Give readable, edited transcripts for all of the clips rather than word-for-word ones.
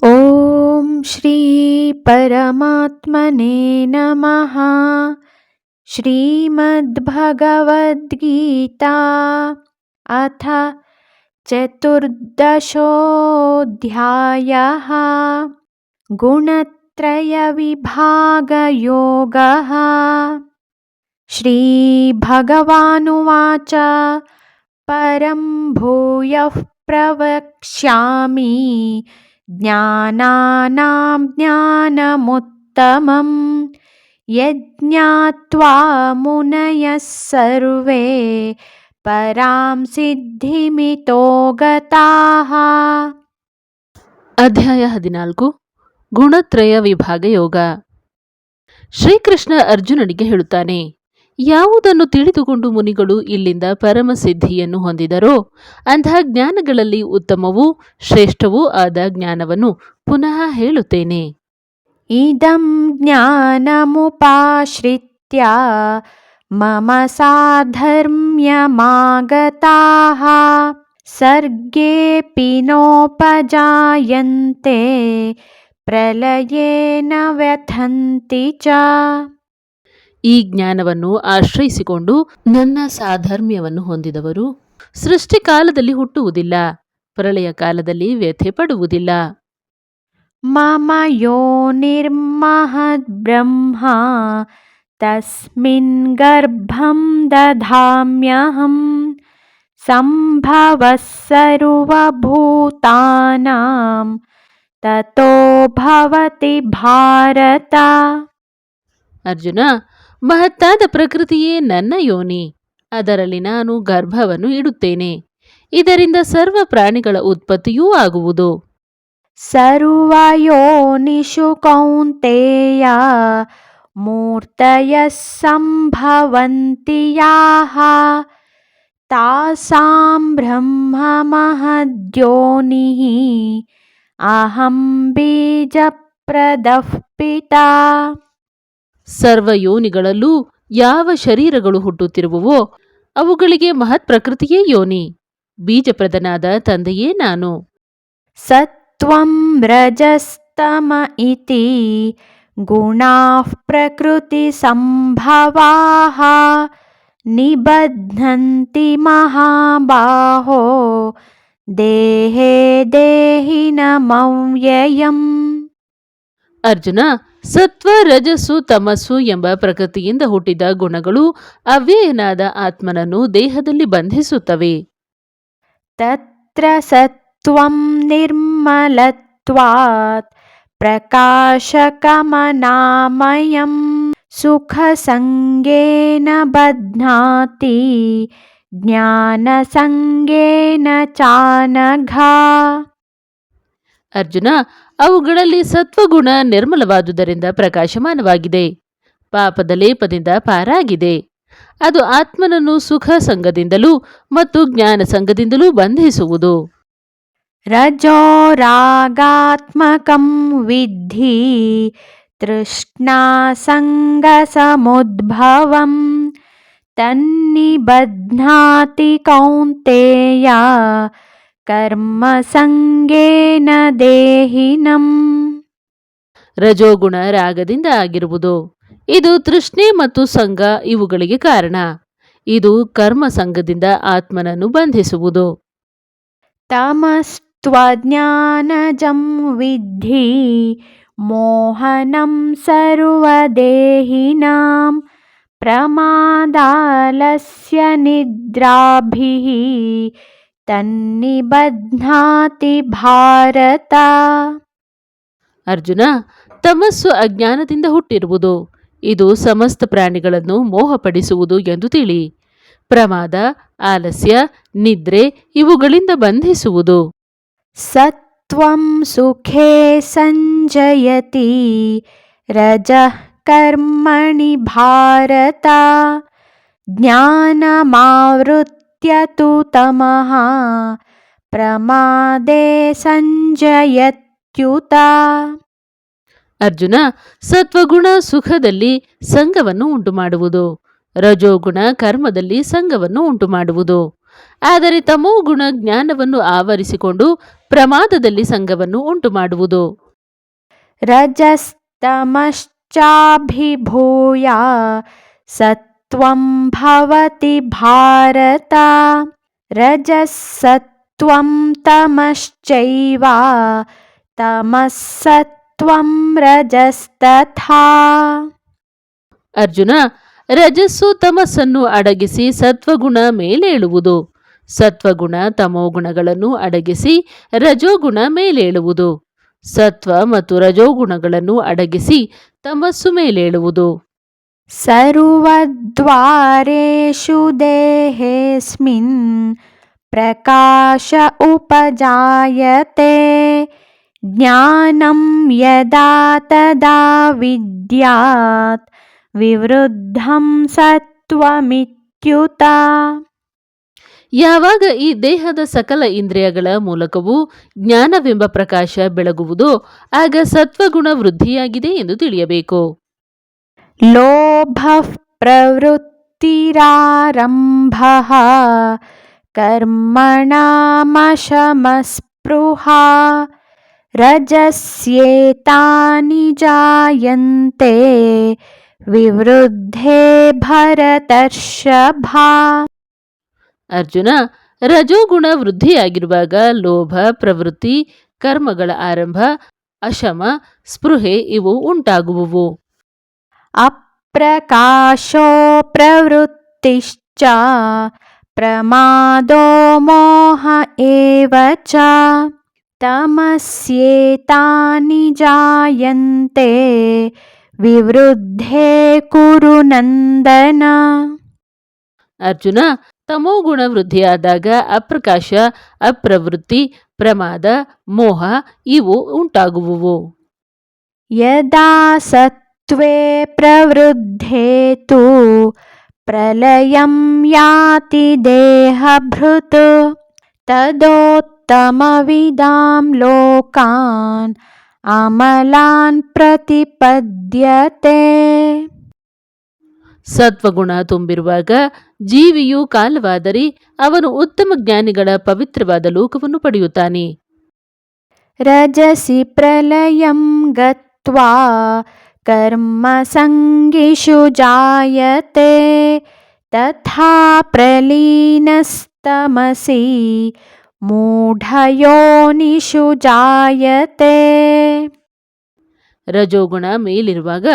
ಓಂ ಶ್ರೀ ಪರಮಾತ್ಮನೇ ನಮಃ. ಶ್ರೀಮದ್ಭಗವದ್ಗೀತಾ ಅಥ ಚತುರ್ದಶೋऽಧ್ಯಾಯಃ. ಗುಣತ್ರಯವಿಭಾಗಯೋಗಃ. ಶ್ರೀಭಗವಾನುವಾಚ ಪರಂ ಭೂಯಃ ಪ್ರವಕ್ಷ್ಯಾಮಿ ಜ್ಞಾನಾನಾಂ ಜ್ಞಾನಮುತ್ತಮಂ ಯಜ್ಞಾತ್ವಾ ಮುನಯಃ ಸರ್ವೇ ಪರಾಂ ಸಿದ್ಧಿಮಿತೋ ಗತಾಃ. ಅಧ್ಯಾಯ 14. ಗುಣತ್ರಯ ವಿಭಾಗ ಯೋಗ. ಶ್ರೀಕೃಷ್ಣ ಅರ್ಜುನನಿಗೆ ಹೇಳುತ್ತಾನೆ, ಯಾವುದನ್ನು ತಿಳಿದುಕೊಂಡು ಮುನಿಗಳು ಇಲ್ಲಿಂದ ಪರಮಸಿದ್ಧಿಯನ್ನು ಹೊಂದಿದರೋ ಅಂತಹ ಜ್ಞಾನಗಳಲ್ಲಿ ಉತ್ತಮವೂ ಶ್ರೇಷ್ಠವೂ ಆದ ಜ್ಞಾನವನ್ನು ಪುನಃ ಹೇಳುತ್ತೇನೆ. ಇದಂ ಜ್ಞಾನಮುಪಾಶ್ರಿತ್ಯ ಮಮ ಸಾಧರ್ಮ್ಯಮಾಗತಾಃ ಸರ್ಗೇಪಿ ನೋಪಜಾಯಂತೆ ಪ್ರಲಯೇನ ವ್ಯಥಂತಿ ಚ. ಈ ಜ್ಞಾನವನ್ನು ಆಶ್ರಯಿಸಿಕೊಂಡು ನನ್ನ ಸಾಧರ್ಮ್ಯವನ್ನು ಹೊಂದಿದವರು ಸೃಷ್ಟಿ ಕಾಲದಲ್ಲಿ ಹುಟ್ಟುವುದಿಲ್ಲ, ಪ್ರಳಯ ಕಾಲದಲ್ಲಿ ವ್ಯಥೆ ಪಡುವುದಿಲ್ಲ. ಮಮ ಯೋನಿರ್ಮಹದ್ ಬ್ರಹ್ಮ ತಸ್ಮಿನ್ ಗರ್ಭಂ ದಧಾಮ್ಯಹಂ ಸಂಭವಃ ಸರ್ವಭೂತಾನಾಂ ತತೋ ಭವತಿ ಭಾರತ. ಅರ್ಜುನ, ಮಹತ್ತಾದ ಪ್ರಕೃತಿಯೇ ನನ್ನ ಯೋನಿ, ಅದರಲ್ಲಿ ನಾನು ಗರ್ಭವನ್ನು ಇಡುತ್ತೇನೆ. ಇದರಿಂದ ಸರ್ವ ಪ್ರಾಣಿಗಳ ಉತ್ಪತ್ತಿಯೂ ಆಗುವುದು. ಸರ್ವಯೋನಿಷು ಕೌಂತೆಯ ಮೂರ್ತಯಃ ಸಂಭವಂತಿ ಯಾಃ ತಾಸಾಂ ಬ್ರಹ್ಮ ಮಹದ್ಯೋನಿಃ ಅಹಂ ಬೀಜಪ್ರದಃ ಪಿತಾ. ಸರ್ವಯೋನಿಗಳಲ್ಲೂ ಯಾವ ಶರೀರಗಳು ಹುಟ್ಟುತ್ತಿರುವವೋ ಅವುಗಳಿಗೆ ಮಹತ್ ಪ್ರಕೃತಿಯೇ ಯೋನಿ, ಬೀಜಪ್ರದನಾದ ತಂದೆಯೇ ನಾನು. ಸತ್ವಂ ರಜಸ್ತಮ ಇತಿ ಗುಣಾಃ ಪ್ರಕೃತಿ ಸಂಭವಾಃ ನಿಬಧ್ನಂತಿ ಮಹಾಬಾಹೋ ದೇಹೇ ದೇಹಿನಮವ್ಯಯಂ. ಅರ್ಜುನ, ಸತ್ವ ರಜಸ್ಸು ತಮಸ್ಸು ಎಂಬ ಪ್ರಕೃತಿಯಿಂದ ಹುಟ್ಟಿದ ಗುಣಗಳು ಅವ್ಯಯನಾದ ಆತ್ಮನನ್ನು ದೇಹದಲ್ಲಿ ಬಂಧಿಸುತ್ತವೆ. ತತ್ರ ಸತ್ವಂ ನಿರ್ಮಲತ್ವಾತ್ ಪ್ರಕಾಶಕಮನಾಮಯಂ ಸುಖಸಂಗೇನ ಬಧ್ನಾತಿ ಜ್ಞಾನಸಂಗೇನ ಚಾನಘ. ಅರ್ಜುನ, ಅವುಗಳಲ್ಲಿ ಸತ್ವಗುಣ ನಿರ್ಮಲವಾದುದರಿಂದ ಪ್ರಕಾಶಮಾನವಾಗಿದೆ, ಪಾಪದ ಲೇಪದಿಂದ ಪಾರಾಗಿದೆ. ಅದು ಆತ್ಮನನ್ನು ಸುಖ ಸಂಗದಿಂದಲೂ ಮತ್ತು ಜ್ಞಾನ ಸಂಗದಿಂದಲೂ ಬಂಧಿಸುವುದು. ರಜೋ ರಾಗಾತ್ಮಕಂ ವಿದ್ಧಿ ತೃಷ್ಣಾ ಸಂಗ ಸಮುದ್ಭವಂ ತನ್ನಿಬಧ್ನಾತಿ ಕೌಂತೆಯ ಕರ್ಮ ಸಂಗೇನ ದೇಹಿನಂ. ರಜೋಗುಣ ರಾಗದಿಂದ ಆಗಿರುವುದು. ಇದು ತೃಷ್ಣೆ ಮತ್ತು ಸಂಗ ಇವುಗಳಿಗೆ ಕಾರಣ. ಇದು ಕರ್ಮ ಸಂಗದಿಂದ ಆತ್ಮನನ್ನು ಬಂಧಿಸುವುದು. ತಮಸ್ತ್ವಜ್ಞಾನಜಂ ವಿದ್ಧಿ ಮೋಹನಂ ಸರ್ವದೇಹಿನಾಂ ಪ್ರಮಾದಾಲಸ್ಯ ನಿದ್ರಾಭಿಃ ತನ್ನಿಬಧ್ನಾತಿ ಭಾರತ. ಅರ್ಜುನ, ತಮಸ್ಸು ಅಜ್ಞಾನದಿಂದ ಹುಟ್ಟಿರುವುದು. ಇದು ಸಮಸ್ತ ಪ್ರಾಣಿಗಳನ್ನು ಮೋಹಪಡಿಸುವುದು ಎಂದು ತಿಳಿ. ಪ್ರಮಾದ, ಆಲಸ್ಯ, ನಿದ್ರೆ ಇವುಗಳಿಂದ ಬಂಧಿಸುವುದು. ಸತ್ವಂ ಸುಖೇ ಸಂಜಯತಿ ರಜಃ ಕರ್ಮಣಿ ಭಾರತ ಜ್ಞಾನಮಾವೃತ್ಯ ತು ತಮಃ ಪ್ರಮಾದೇ ಸಂಜಯತ್ಯುತ. ಅರ್ಜುನ, ಸತ್ವಗುಣ ಸುಖದಲ್ಲಿ ಸಂಗವನ್ನು ಉಂಟುಮಾಡುವುದು, ರಜೋಗುಣ ಕರ್ಮದಲ್ಲಿ ಸಂಘವನ್ನು ಉಂಟುಮಾಡುವುದು. ಆದರೆ ತಮೋಗುಣ ಜ್ಞಾನವನ್ನು ಆವರಿಸಿಕೊಂಡು ಪ್ರಮಾದದಲ್ಲಿ ಸಂಘವನ್ನು ಉಂಟುಮಾಡುವುದು. ರಜಸ್ತಮಶ್ಚಾಭಿಭೂಯ ಸತ್ವಂ ಭವತಿ ಭಾರತ ರಜಸ್ಸತ್ವಂ ತಮಶ್ಚೈವ ತಮಸ್ಸತ್ವಂ ರಜಸ್ತಥಾ. ಅರ್ಜುನ, ರಜಸ್ಸು ತಮಸ್ಸನ್ನು ಅಡಗಿಸಿ ಸತ್ವಗುಣ ಮೇಲೇಳುವುದು. ಸತ್ವಗುಣ ತಮೋಗುಣಗಳನ್ನು ಅಡಗಿಸಿ ರಜೋಗುಣ ಮೇಲೇಳುವುದು. ಸತ್ವ ಮತ್ತು ರಜೋಗುಣಗಳನ್ನು ಅಡಗಿಸಿ ತಮಸ್ಸು ಮೇಲೇಳುವುದು. ಸರ್ವದ್ವಾರೇಷು ದೇಹೇಸ್ಮಿನ್ ಪ್ರಕಾಶ ಉಪಜಾಯತೆ ಜ್ಞಾನಂ ಯದಾ ತದಾ ವಿದ್ಯಾತ್ ವಿವೃದ್ಧಂ ಸತ್ವಮಿತ್ಯುತ. ಯಾವಾಗ ಈ ದೇಹದ ಸಕಲ ಇಂದ್ರಿಯಗಳ ಮೂಲಕವೂ ಜ್ಞಾನವೆಂಬ ಪ್ರಕಾಶ ಬೆಳಗುವುದೋ ಆಗ ಸತ್ವಗುಣ ವೃದ್ಧಿಯಾಗಿದೆ ಎಂದು ತಿಳಿಯಬೇಕು. ಲೋಭಃ ಪ್ರವೃತ್ತಿರಾರಂಭಃ ಕರ್ಮಣಾಮಶಮಸ್ಪೃಹಾ ರಜಸ್ಯೇತಾನಿ ಜಾಯಂತೆ ವಿವೃದ್ಧೇ ಭರತರ್ಷಭ. ಅರ್ಜುನ, ರಜೋಗುಣ ವೃದ್ಧಿಯಾಗಿರುವಾಗ ಲೋಭ, ಪ್ರವೃತ್ತಿ, ಕರ್ಮಗಳ ಆರಂಭ, ಅಶಮ, ಸ್ಪೃಹೆ ಇವು ಉಂಟಾಗುವುವು. ಅಪ್ರಕಾಶೋ ಪ್ರವೃತ್ತಿಶ್ಚ ಪ್ರಮಾದೋ ಮೋಹ ಏವ ಚ ತಮಸ್ಯೇತಾನಿ ಜಾಯಂತೆ ವಿವೃದ್ಧೇ ಕುರು ನಂದನ. ಅರ್ಜುನ, ತಮೋಗುಣ ವೃದ್ಧಿಯಾದಾಗ ಅಪ್ರಕಾಶ, ಅಪ್ರವೃತ್ತಿ, ಪ್ರಮಾದ, ಮೋಹ ಇವು ಉಂಟಾಗುವುವು. ಯದಾ ಸತ್ವೇ ಪ್ರವೃದ್ಧೇ ತು ಪ್ರಲಯಂ ಯಾತಿ ದೇಹಭೃತ್ ತದೋತ್ತಮವಿದಾಂ ಲೋಕಾನ್ ಅಮಲಾನ್ ಪ್ರತಿಪದ್ಯತೆ. ಸತ್ವಗುಣ ತುಂಬಿರುವಾಗ ಜೀವಿಯು ಕಾಲವಾದರೆ ಅವನು ಉತ್ತಮ ಜ್ಞಾನಿಗಳ ಪವಿತ್ರವಾದ ಲೋಕವನ್ನು ಪಡೆಯುತ್ತಾನೆ. ರಜಸಿ ಪ್ರಲಯಂ ಗತ್ವಾ ಕರ್ಮ ಸಂಗಿಷು ಜಾಯತೆ ತಥಾ ಪ್ರಲೀನಸ್ತಮಸಿ ಮೂಢಯೋನಿಷು ಜಾಯತೆ. ರಜೋಗುಣ ಮೇಲಿರುವಾಗ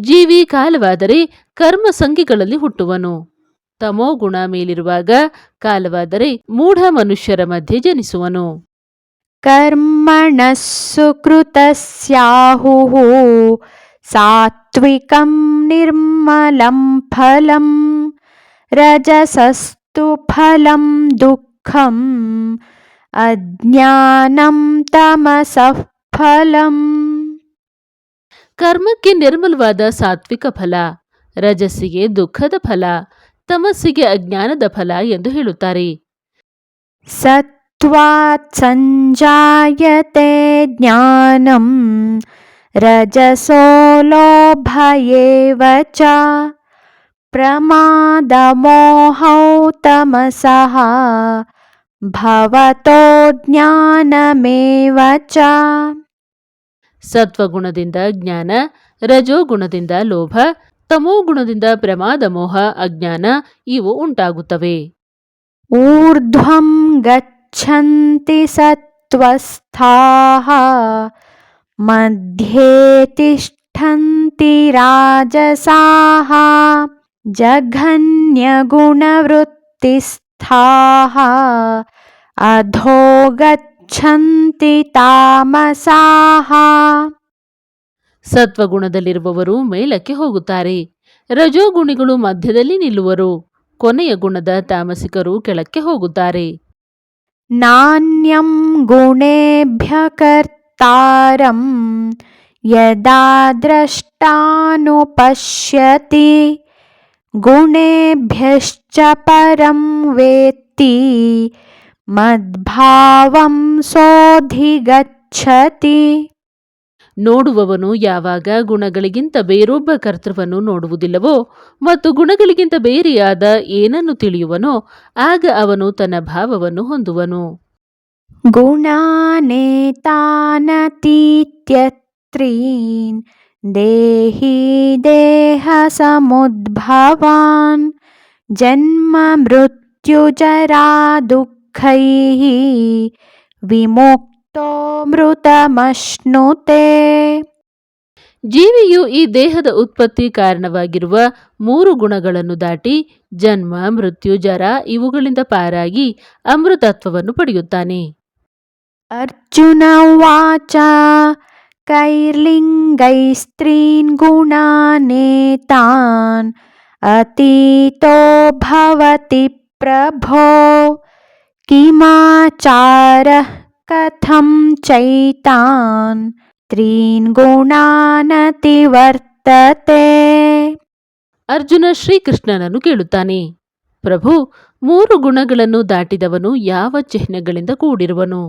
ಜೀವಿ ಕಾಲವಾದರೆ ಕರ್ಮ ಸಂಘಿಗಳಲ್ಲಿ ಹುಟ್ಟುವನು. ತಮೋಗುಣ ಮೇಲಿರುವಾಗ ಕಾಲವಾದರೆ ಮೂಢ ಮನುಷ್ಯರ ಮಧ್ಯೆ ಜನಿಸುವನು. ಕರ್ಮಣಃ ಸುಕೃತಸ್ಯಾಹುಃ ಸಾತ್ವಿಕಂ ನಿರ್ಮಲಂ ಫಲಂ ರಜಸಸ್ತು ಫಲಂ ದುಃಖಂ ಅಜ್ಞಾನಂ ತಮಸಃ ಫಲಂ. ಕರ್ಮಕ್ಕೆ ನಿರ್ಮಲವಾದ ಸಾತ್ವಿಕ ಫಲ, ರಜಸ್ಸಿಗೆ ದುಃಖದ ಫಲ, ತಮಸ್ಸಿಗೆ ಅಜ್ಞಾನದ ಫಲ ಎಂದು ಹೇಳುತ್ತಾರೆ. ಸತ್ವಾತ್ ಸಂಜಾಯತೆ ಜ್ಞಾನಂ ರಜಸೋ ಲೋಭ ಏವ ಚ ಪ್ರಮಾದ ಮೋಹೌ ತಮಸಃ ಭವತೋ ಜ್ಞಾನಮೇವ ಚ. ಸತ್ವಗುಣದಿಂದ ಜ್ಞಾನ, ರಜೋಗುಣದಿಂದ ಲೋಭ, ತಮೋಗುಣದಿಂದ ಪ್ರಮಾದ ಮೋಹ ಅಜ್ಞಾನ ಇವು ಉಂಟಾಗುತ್ತವೆ. ಊರ್ಧ್ವಂ ಗಚ್ಚಂತಿ ಸತ್ವಸ್ಥಾಃ ಮಧ್ಯೆ ತಿಷ್ಠಂತಿ ರಾಜಸಾಃ ಜಘನ್ಯಗುಣವೃತ್ತಿಸ್ಥಾಃ ಅಧೋ ಗಚ್ಚಂತಿ ತಾಮಸಾಃ. ಸತ್ವಗುಣದಲ್ಲಿರುವವರು ಮೇಲಕ್ಕೆ ಹೋಗುತ್ತಾರೆ, ರಜೋಗುಣಿಗಳು ಮಧ್ಯದಲ್ಲಿ ನಿಲ್ಲುವರು, ಕೊನೆಯ ಗುಣದ ತಾಮಸಿಕರು ಕೆಳಕ್ಕೆ ಹೋಗುತ್ತಾರೆ. ನಾಣ್ಯಂ ಗುಣೇಭ್ಯ ಕರ್ತಾರಂ ಯದಾ ದ್ರಷ್ಟಾನುಪಶ್ಯತಿ ಗುಣೇಭ್ಯಶ್ಚ ಪರಂ ವೇತ್ತಿ ಮದ್ಭಾವಂ ಸೋಧಿಗಚ್ಚತಿ. ನೋಡುವವನು ಯಾವಾಗ ಗುಣಗಳಿಗಿಂತ ಬೇರೊಬ್ಬ ಕರ್ತೃವನ್ನು ನೋಡುವುದಿಲ್ಲವೋ ಮತ್ತು ಗುಣಗಳಿಗಿಂತ ಬೇರೆಯಾದ ಏನನ್ನು ತಿಳಿಯುವನೋ ಆಗ ಅವನು ತನ್ನ ಭಾವವನ್ನು ಹೊಂದುವನು. ಗುಣಾನೇತಾನತೀತ್ಯತ್ರೀನ್ ದೇಹಿ ದೇಹ ಸಮುದ್ಭವಾನ್ ಜನ್ಮ ಮೃತ್ಯುಜರಾ ದುಃಖೈಃ ವಿಮುಕ್ತೋ ಮೃತಮಶ್ನುತೆ. ಜೀವಿಯು ಈ ದೇಹದ ಉತ್ಪತ್ತಿ ಕಾರಣವಾಗಿರುವ 3 ಗುಣಗಳನ್ನು ದಾಟಿ ಜನ್ಮ ಮೃತ್ಯು ಜರ ಇವುಗಳಿಂದ ಪಾರಾಗಿ ಅಮೃತತ್ವವನ್ನು ಪಡೆಯುತ್ತಾನೆ. ಅರ್ಜುನ ಉವಾಚ ಕೈರ್ಲಿಂಗೈಸ್ತ್ರೀನ್ ಗುಣಾನೇತಾನ್ ಅತೀತೋ ಭವತಿ ಪ್ರಭೋ ಕಿಮಾಚಾರಃ ಕಥಂ ಚೈತಾನ್ ತ್ರೀನ್ ಗುಣಾನತಿ ವರ್ತತೆ. ಅರ್ಜುನ ಶ್ರೀಕೃಷ್ಣನನ್ನು ಕೇಳುತ್ತಾನೆ, ಪ್ರಭು, 3 ಗುಣಗಳನ್ನು ದಾಟಿದವನು ಯಾವ ಚಿಹ್ನೆಗಳಿಂದ ಕೂಡಿರುವನು?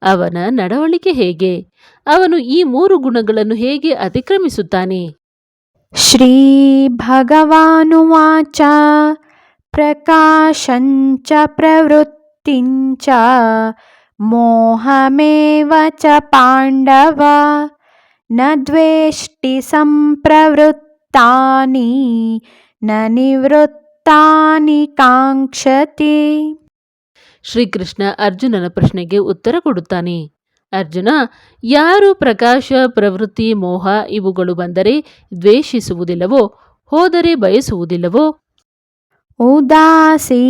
ಅವನ ನಡವಳಿಕೆ ಹೇಗೆ? ಅವನು ಈ 3 ಗುಣಗಳನ್ನು ಹೇಗೆ ಅತಿಕ್ರಮಿಸುತ್ತಾನೆ? ಶ್ರೀ ಭಗವಾನುವಾಚ ಪ್ರಕಾಶಂಚ ಪ್ರವೃತ್ತಿಂಚ ಮೋಹಮೇವ ಚ ಪಾಂಡವ ನ ದ್ವೇಷ್ಟಿ ಸಂಪ್ರವೃತ್ತಾನಿ ನ ನಿವೃತ್ತಾನಿ ಕಾಂಕ್ಷತಿ. ಶ್ರೀಕೃಷ್ಣ ಅರ್ಜುನನ ಪ್ರಶ್ನೆಗೆ ಉತ್ತರ ಕೊಡುತ್ತಾನೆ. ಅರ್ಜುನ, ಯಾರು ಪ್ರಕಾಶ ಪ್ರವೃತ್ತಿ ಮೋಹ ಇವುಗಳು ಬಂದರೆ ದ್ವೇಷಿಸುವುದಿಲ್ಲವೋ, ಹೋದರೆ ಬಯಸುವುದಿಲ್ಲವೋ, ಉದಾಸೀನವದಾಸೀನಃ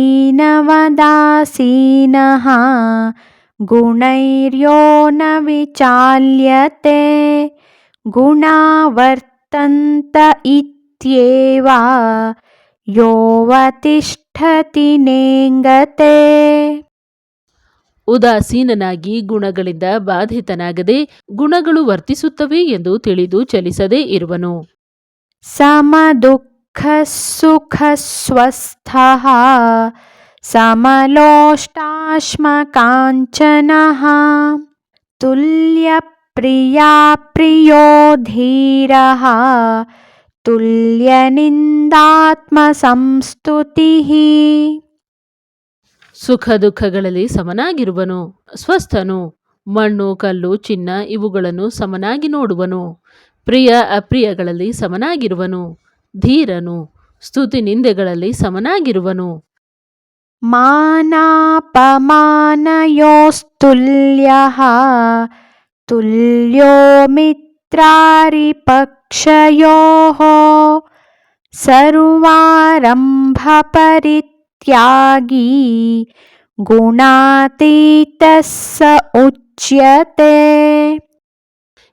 ಗುಣೈರ್ಯೋ ನ ವಿಚಾಲ್ಯತೆ ಗುಣಾ ವರ್ತಂತ ಇತ್ಯೇವ ಯೋವತಿಷ್ಠತಿ ನೇಂಗತೆ. ಉದಾಸೀನನಾಗಿ ಗುಣಗಳಿಂದ ಬಾಧಿತನಾಗದೆ ಗುಣಗಳು ವರ್ತಿಸುತ್ತವೆ ಎಂದು ತಿಳಿದು ಚಲಿಸದೇ ಇರುವನು. ಸಮದುಃಖ ಸುಖ ಸ್ವಸ್ಥಃ ಸಮಲೋಷ್ಟಾಶ್ಮ ಕಾಂಚನಃ ತುಲ್ಯ ಪ್ರಿಯಾ ಪ್ರಿಯೋ ಧೀರಃ ತುಲ್ಯ ನಿಂದಾತ್ಮ ಸಂಸ್ತುತಿಃ. ಸುಖ ದುಃಖಗಳಲ್ಲಿ ಸಮನಾಗಿರುವನು, ಸ್ವಸ್ಥನು, ಮಣ್ಣು ಕಲ್ಲು ಚಿನ್ನ ಇವುಗಳನ್ನು ಸಮನಾಗಿ ನೋಡುವನು, ಪ್ರಿಯ ಅಪ್ರಿಯಗಳಲ್ಲಿ ಸಮನಾಗಿರುವನು, ಧೀರನು, ಸ್ತುತಿ ನಿಂದೆಗಳಲ್ಲಿ ಸಮನಾಗಿರುವನು. ಮಾನಾಪಮಾನಯೋಸ್ತುಲ್ಯಃ ತುಲ್ಯೋ ಮಿತ್ರಾರಿಪಕ್ಷಯೋಃ ಸರ್ವಾರಂಭ ಪರಿತ್ಯಾಗೀ ಗುಣಾತೀತಃ ಸ ಉಚ್ಯತೆ.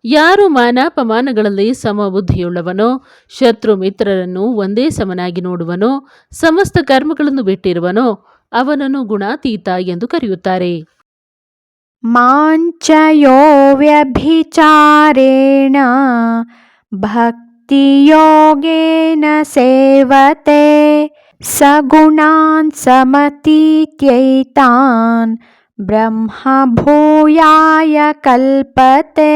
ಯಾರು ಮಾನಾಪಮಾನಗಳಲ್ಲಿ ಸಮಬುದ್ಧಿಯುಳ್ಳವನೋ, ಶತ್ರು ಮಿತ್ರರನ್ನು ಒಂದೇ ಸಮನಾಗಿ ನೋಡುವನೋ, ಸಮಸ್ತ ಕರ್ಮಗಳನ್ನು ಬಿಟ್ಟಿರುವನೋ ಅವನನ್ನು ಗುಣಾತೀತ ಎಂದು ಕರೆಯುತ್ತಾರೆ. ಮಾಂಚಯೋ ವ್ಯಭಿಚಾರೇಣ ಭಕ್ತಿಯೋಗೇನ ಸೇವತೆ ಸಗುಣಾನ್ ಸಮತೀತ್ಯೈತಾನ್ ಬ್ರಹ್ಮ ಭೂಯಾಯ ಕಲ್ಪತೆ.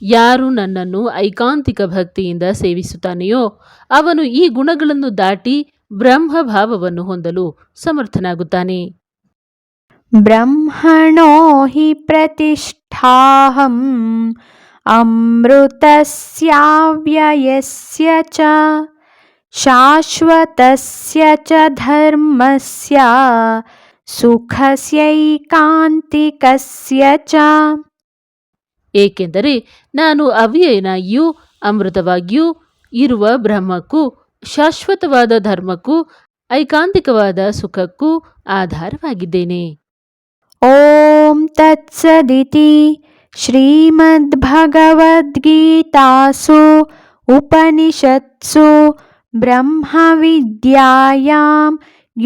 ಯಾರು ನನ್ನನ್ನು ಐಕಾಂತಿಕ ಭಕ್ತಿಯಿಂದ ಸೇವಿಸುತ್ತಾನೆಯೋ ಅವನು ಈ ಗುಣಗಳನ್ನು ದಾಟಿ ಬ್ರಹ್ಮ ಭಾವವನ್ನು ಹೊಂದಲು ಸಮರ್ಥನಾಗುತ್ತಾನೆ. ಬ್ರಹ್ಮಣೋ ಹಿ ಪ್ರತಿಷ್ಠಾಹಂ ಅಮೃತಸ್ಯಾವ್ಯಯಸ್ಯ ಚ ಶಾಶ್ವತಸ್ಯ ಚ ಧರ್ಮಸ್ಯ ಸುಖಸ್ಯೈಕಾಂತಿಕಸ್ಯ ಚ. ಏಕೆಂದರೆ ನಾನು ಅವ್ಯಯನಾಗಿಯೂ ಅಮೃತವಾಗಿಯೂ ಇರುವ ಬ್ರಹ್ಮಕ್ಕೂ ಶಾಶ್ವತವಾದ ಧರ್ಮಕ್ಕೂ ಐಕಾಂತಿಕವಾದ ಸುಖಕ್ಕೂ ಆಧಾರವಾಗಿದ್ದೇನೆ. ಓಂ ತತ್ಸದಿತಿ ಶ್ರೀಮದ್ಭಗವದ್ಗೀತಾಸು ಉಪನಿಷತ್ಸು ಬ್ರಹ್ಮವಿದ್ಯಾಯಾಂ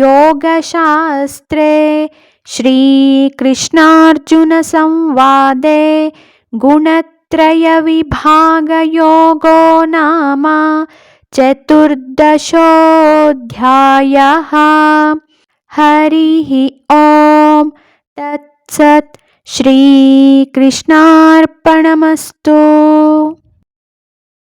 ಯೋಗಶಾಸ್ತ್ರೇ ಶ್ರೀಕೃಷ್ಣಾರ್ಜುನ ಸಂವಾದೆ ಗುಣತ್ರಯ ವಿಭಾಗ ಯೋಗೋ ನಾಮ ಚತುರ್ದಶೋऽಧ್ಯಾಯಃ. ಹರಿ ಓಂ ತತ್ಸತ್. ಶ್ರೀಕೃಷ್ಣಾರ್ಪಣಮಸ್ತು.